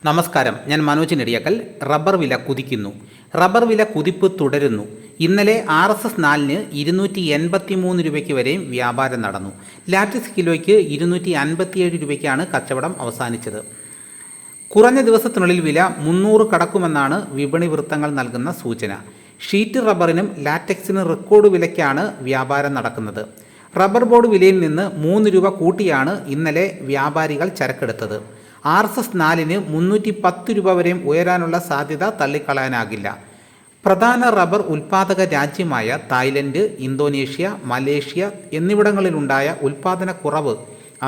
നമസ്കാരം, ഞാൻ മനോജ് നെടിയക്കൽ. റബ്ബർ വില കുതിക്കുന്നു. റബ്ബർ വില കുതിപ്പ് തുടരുന്നു. ഇന്നലെ RSS 4-ന് 283 രൂപയ്ക്ക് വരെയും വ്യാപാരം നടന്നു. ലാറ്റിസ് കിലോയ്ക്ക് 257 രൂപയ്ക്കാണ് കച്ചവടം അവസാനിച്ചത്. കുറഞ്ഞ ദിവസത്തിനുള്ളിൽ വില 300 കടക്കുമെന്നാണ് വിപണി വൃത്തങ്ങൾ നൽകുന്ന സൂചന. ഷീറ്റ് റബ്ബറിനും ലാറ്റക്സിനും റെക്കോർഡ് വിലയ്ക്കാണ് വ്യാപാരം നടക്കുന്നത്. റബ്ബർ ബോർഡ് വിലയിൽ നിന്ന് 3 രൂപ കൂട്ടിയാണ് ഇന്നലെ വ്യാപാരികൾ ചരക്കെടുത്തത്. RSS 4-ന് 310 രൂപ വരെയും ഉയരാനുള്ള സാധ്യത തള്ളിക്കളയാനാകില്ല. പ്രധാന റബ്ബർ ഉൽപ്പാദക രാജ്യമായ തായ്ലൻഡ്, ഇന്തോനേഷ്യ, മലേഷ്യ എന്നിവിടങ്ങളിലുണ്ടായ ഉൽപ്പാദന കുറവ്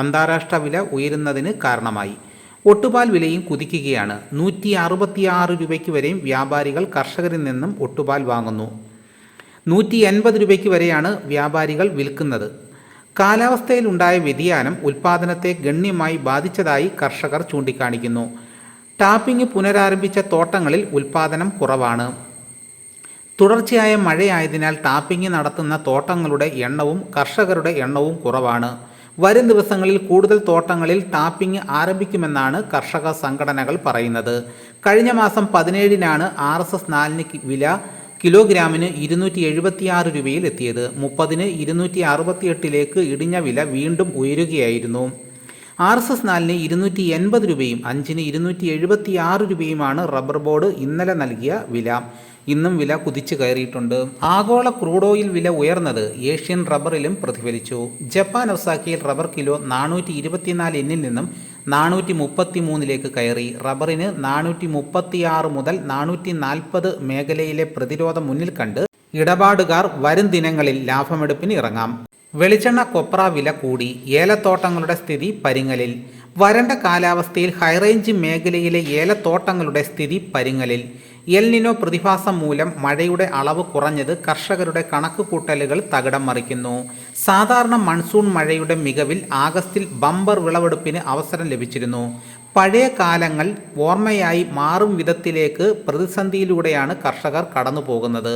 അന്താരാഷ്ട്ര വില ഉയരുന്നതിന് കാരണമായി. ഒട്ടുപാൽ വിലയും കുതിക്കുകയാണ്. 166 രൂപയ്ക്ക് വരെയും വ്യാപാരികൾ കർഷകരിൽ നിന്നും ഒട്ടുപാൽ വാങ്ങുന്നു. 180 രൂപയ്ക്ക് വരെയാണ് വ്യാപാരികൾ വിൽക്കുന്നത്. കാലാവസ്ഥയിലുണ്ടായ വ്യതിയാനം ഉൽപ്പാദനത്തെ ഗണ്യമായി ബാധിച്ചതായി കർഷകർ ചൂണ്ടിക്കാണിക്കുന്നു. ടാപ്പിംഗ് പുനരാരംഭിച്ച തോട്ടങ്ങളിൽ ഉൽപ്പാദനം കുറവാണ്. തുടർച്ചയായ മഴയായതിനാൽ ടാപ്പിംഗ് നടത്തുന്ന തോട്ടങ്ങളുടെ എണ്ണവും കർഷകരുടെ എണ്ണവും കുറവാണ്. വരും ദിവസങ്ങളിൽ കൂടുതൽ തോട്ടങ്ങളിൽ ടാപ്പിംഗ് ആരംഭിക്കുമെന്നാണ് കർഷക സംഘടനകൾ പറയുന്നത്. കഴിഞ്ഞ മാസം 17-നാണ് RSS 4-ന് വില കിലോഗ്രാമിന് 276 രൂപയിൽ എത്തിയത്. 30-ന് 268 ഇടിഞ്ഞ വില വീണ്ടും ഉയരുകയായിരുന്നു. RSS 4-ന് 280 രൂപയും 5-ന് 276 രൂപയുമാണ് റബ്ബർ ബോർഡ് ഇന്നലെ നൽകിയ വില. ഇന്നും വില കുതിച്ചു കയറിയിട്ടുണ്ട്. ആഗോള ക്രൂഡ് ഓയിൽ വില ഉയർന്നത് ഏഷ്യൻ റബ്ബറിലും പ്രതിഫലിച്ചു. ജപ്പാൻ ഒസാക്കയിൽ റബ്ബർ കിലോ 424 ൽ നിന്നും 433 കയറി. റബ്ബറിന് 436 മുതൽ 440 മേഖലയിലെ പ്രതിരോധം മുന്നിൽ കണ്ട് ഇടപാടുകാർ വരും ദിനങ്ങളിൽ ലാഭമെടുപ്പിന് ഇറങ്ങാം. വെളിച്ചെണ്ണ കൊപ്ര വില കൂടി. ഏലത്തോട്ടങ്ങളുടെ സ്ഥിതി പരിങ്ങലിൽ. വരണ്ട കാലാവസ്ഥയിൽ ഹൈറേഞ്ച് മേഖലയിലെ ഏലത്തോട്ടങ്ങളുടെ സ്ഥിതി പരിങ്ങലിൽ. എൽ നിനോ പ്രതിഭാസം മൂലം മഴയുടെ അളവ് കുറഞ്ഞത് കർഷകരുടെ കണക്കുകൂട്ടലുകൾ തകിടം മറിക്കുന്നു. സാധാരണ മൺസൂൺ മഴയുടെ മികവിൽ ആഗസ്റ്റിൽ ബമ്പർ വിളവെടുപ്പിന് അവസരം ലഭിച്ചിരുന്നു. പഴയ കാലങ്ങൾ ഓർമ്മയായി മാറും വിധത്തിലേക്ക് പ്രതിസന്ധിയിലൂടെയാണ് കർഷകർ കടന്നു പോകുന്നത്.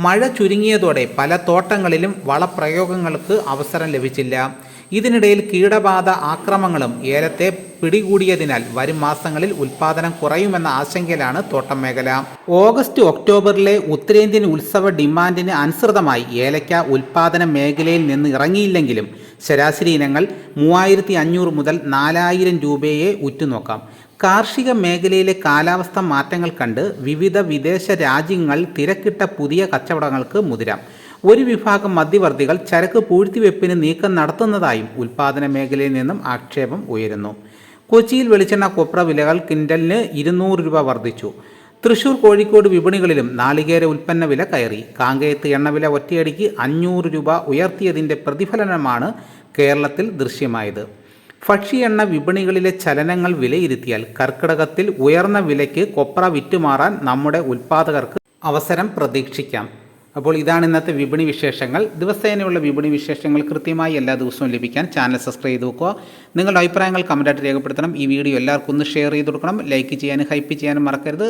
മഴ ചുരുങ്ങിയതോടെ പല തോട്ടങ്ങളിലും വളപ്രയോഗങ്ങൾക്ക് അവസരം ലഭിച്ചില്ല. ഇതിനിടയിൽ കീടബാധ ആക്രമണങ്ങളും ഏലത്തെ പിടികൂടിയതിനാൽ വരും മാസങ്ങളിൽ ഉൽപ്പാദനം കുറയുമെന്ന ആശങ്കയിലാണ് തോട്ടം മേഖല. ഓഗസ്റ്റ് ഒക്ടോബറിലെ ഉത്തരേന്ത്യൻ ഉത്സവ ഡിമാൻഡിന് അനുസൃതമായി ഏലക്ക ഉൽപ്പാദന മേഖലയിൽ നിന്ന് ഇറങ്ങിയില്ലെങ്കിലും ശരാശരി ഇനങ്ങൾ 3500 മുതൽ 4000 രൂപയെ ഉറ്റുനോക്കാം. കാർഷിക മേഖലയിലെ കാലാവസ്ഥ മാറ്റങ്ങൾ കണ്ട് വിവിധ വിദേശ രാജ്യങ്ങൾ തിരക്കിട്ട പുതിയ കച്ചവടങ്ങൾക്ക് മുതിരാം. ഒരു വിഭാഗം മധ്യവർത്തികൾ ചരക്ക് പൂഴ്ത്തിവെപ്പിന് നീക്കം നടത്തുന്നതായും ഉൽപ്പാദന മേഖലയിൽ നിന്നും ആക്ഷേപം ഉയരുന്നു. കൊച്ചിയിൽ വെളിച്ചെണ്ണ കൊപ്ര വിലകൾ ക്വിൻ്റലിന് 200 രൂപ വർദ്ധിച്ചു. തൃശൂർ, കോഴിക്കോട് വിപണികളിലും നാളികേര ഉൽപ്പന്ന വില കയറി. കാങ്കയത്ത് എണ്ണവില ഒറ്റയടിക്ക് 500 രൂപ ഉയർത്തിയതിൻ്റെ പ്രതിഫലനമാണ് കേരളത്തിൽ ദൃശ്യമായത്. ഭക്ഷ്യ എണ്ണ വിപണികളിലെ ചലനങ്ങൾ വിലയിരുത്തിയാൽ കർക്കിടകത്തിൽ ഉയർന്ന വിലയ്ക്ക് കൊപ്ര വിറ്റുമാറാൻ നമ്മുടെ ഉൽപ്പാദകർക്ക് അവസരം പ്രതീക്ഷിക്കാം. അപ്പോൾ ഇതാണ് ഇന്നത്തെ വിപണി വിശേഷങ്ങൾ. ദിവസേനയുള്ള വിപണി വിശേഷങ്ങൾ കൃത്യമായി എല്ലാ ദിവസവും ലഭിക്കാൻ ചാനൽ സബ്സ്ക്രൈബ് ചെയ്ത് വെക്കുക. നിങ്ങളുടെ അഭിപ്രായങ്ങൾ കമൻറ്റായിട്ട് രേഖപ്പെടുത്തണം. ഈ വീഡിയോ എല്ലാവർക്കും ഒന്ന് ഷെയർ ചെയ്ത് കൊടുക്കണം. ലൈക്ക് ചെയ്യാനും ഹൈപ്പ് ചെയ്യാനും മറക്കരുത്.